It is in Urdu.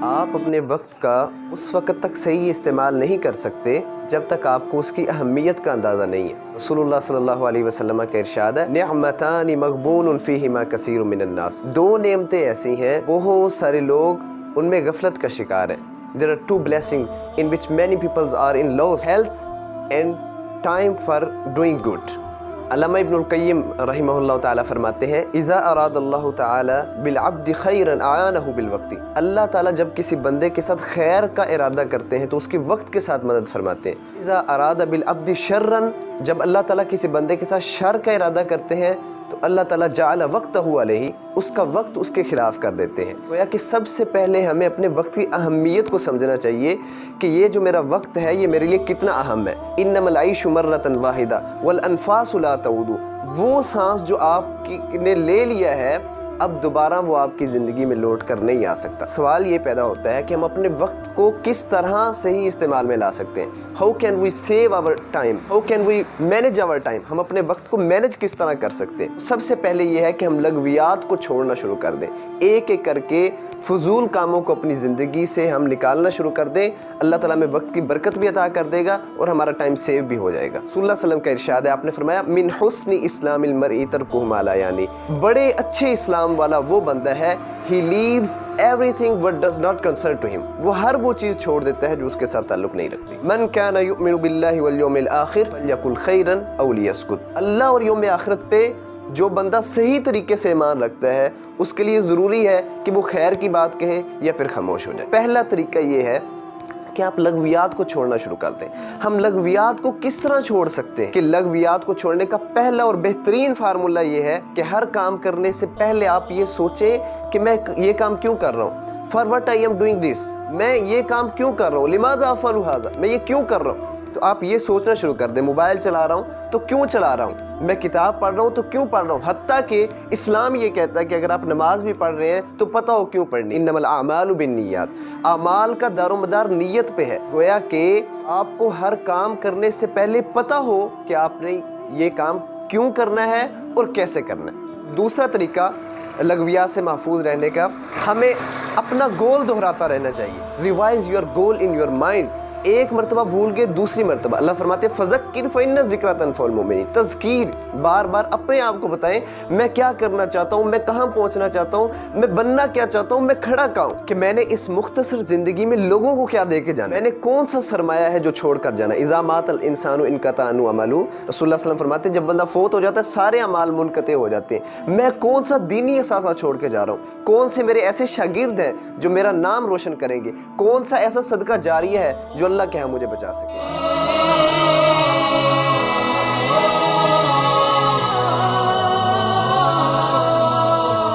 آپ اپنے وقت کا اس وقت تک صحیح استعمال نہیں کر سکتے جب تک آپ کو اس کی اہمیت کا اندازہ نہیں ہے۔ رسول اللہ صلی اللہ علیہ وسلم کا ارشاد ہے، نعمتان مغبون فیہما کثیر من الناس، دو نعمتیں ایسی ہیں بہت سارے لوگ ان میں غفلت کا شکار ہیں۔ There are two blessings in which many people are in loss: health and time for doing good۔ علامہ ابن القیم رحمہ اللہ تعالیٰ فرماتے ہیں، اذا اراد اللہ تعالیٰ بالعبد خیرا اعانہ بالوقت، اللہ تعالیٰ جب کسی بندے کے ساتھ خیر کا ارادہ کرتے ہیں تو اس کے وقت کے ساتھ مدد فرماتے ہیں۔ اذا اراد بالعبد شرا، جب اللہ تعالیٰ کسی بندے کے ساتھ شر کا ارادہ کرتے ہیں تو اللہ تعالیٰ جعل وقتہ علیہ، اس کا وقت اس کے خلاف کر دیتے ہیں۔ گویا کہ سب سے پہلے ہمیں اپنے وقت کی اہمیت کو سمجھنا چاہیے کہ یہ جو میرا وقت ہے یہ میرے لیے کتنا اہم ہے۔ انما العیش مرۃ واحدہ والانفاس لا تعود، وہ سانس جو آپ نے لے لیا ہے اب دوبارہ وہ آپ کی زندگی میں لوٹ کر نہیں آ سکتا۔ سوال یہ پیدا ہوتا ہے کہ ہم اپنے وقت کو کس طرح صحیح استعمال میں لا سکتے ہیں۔ How can we save our time, how can we manage our time, ہم اپنے وقت کو مینج کس طرح کر سکتے ہیں۔ سب سے پہلے یہ ہے کہ ہم لغویات کو چھوڑنا شروع کر دیں، ایک ایک کر کے فضول کاموں کو اپنی زندگی سے ہم نکالنا شروع کر دیں۔ اللہ تعالیٰ میں وقت کی برکت بھی عطا کر دے گا اور ہمارا ٹائم سیو بھی ہو جائے گا۔ صلی اللہ علیہ وسلم کا ارشاد ہے، آپ نے فرمایا من حسن اسلام المرء ترکہ ما لا یعنی، بڑے اچھے اسلام والا وہ بندہ ہے he leaves everything what does not concern to him، وہ ہر وہ چیز چھوڑ دیتا ہے جو اس کے ساتھ تعلق نہیں رکھتی۔ من کان یؤمن باللہ والیوم الآخر فلیقل خیرا او لیسکت، اللہ اور یوم آخرت پہ جو بندہ صحیح طریقے سے ایمان رکھتا ہے اس کے لیے ضروری ہے کہ وہ خیر کی بات کہے یا پھر خاموش ہو جائے۔ پہلا طریقہ یہ ہے کہ آپ لغویات کو چھوڑنا شروع کر دیں۔ ہم لغویات کو کس طرح چھوڑ سکتے ہیں کہ لغویات کو چھوڑنے کا پہلا اور بہترین فارمولہ یہ ہے کہ ہر کام کرنے سے پہلے آپ یہ سوچیں کہ میں یہ کام کیوں کر رہا ہوں، for what I am doing this, میں یہ کام کیوں کر رہا ہوں، لماذا افعل ھذا، میں یہ کیوں کر رہا ہوں۔ تو آپ یہ سوچنا شروع کر دیں، موبائل چلا رہا ہوں تو کیوں چلا رہا ہوں، میں کتاب پڑھ رہا ہوں تو کیوں پڑھ رہا ہوں۔ حتیٰ کہ اسلام یہ کہتا ہے کہ اگر آپ نماز بھی پڑھ رہے ہیں تو پتہ ہو کیوں پڑھنی، انما الاعمال بالنیات، اعمال کا دار و مدار نیت پہ ہے۔ گویا کہ آپ کو ہر کام کرنے سے پہلے پتہ ہو کہ آپ نے یہ کام کیوں کرنا ہے اور کیسے کرنا ہے۔ دوسرا طریقہ لغویات سے محفوظ رہنے کا، ہمیں اپنا گول دہراتا رہنا چاہیے۔ Revise your goal in your mind, ایک مرتبہ بھول گئے دوسری مرتبہ، اللہ فرماتے ہیں فذکر فإن الذکریٰ تنفع المؤمنین، تذکیر، بار بار اپنے آپ کو بتائیں میں کیا کرنا چاہتا ہوں، میں کہاں پہنچنا چاہتا ہوں، میں بننا کیا چاہتا ہوں، میں کھڑا کہاں ہوں، کہ میں نے اس مختصر زندگی میں لوگوں کو کیا دے کے جانا، میں نے کون سا سرمایہ ہے جو چھوڑ کر جانا۔ اذا مات الانسان انقطع عنہ عملہ، رسول اللہ صلی اللہ علیہ وسلم فرماتے ہیں جب بندہ فوت ہو جاتا ہے سارے اعمال منقطع ہو جاتے ہیں۔ میں کون سا دینی اثاثہ چھوڑ کے جا رہا ہوں، کون سے میرے ایسے شاگرد ہیں جو میرا نام روشن کریں گے، کون سا ایسا صدقہ جاریہ ہے جو اللہ کے ہاں مجھے بچا سکے۔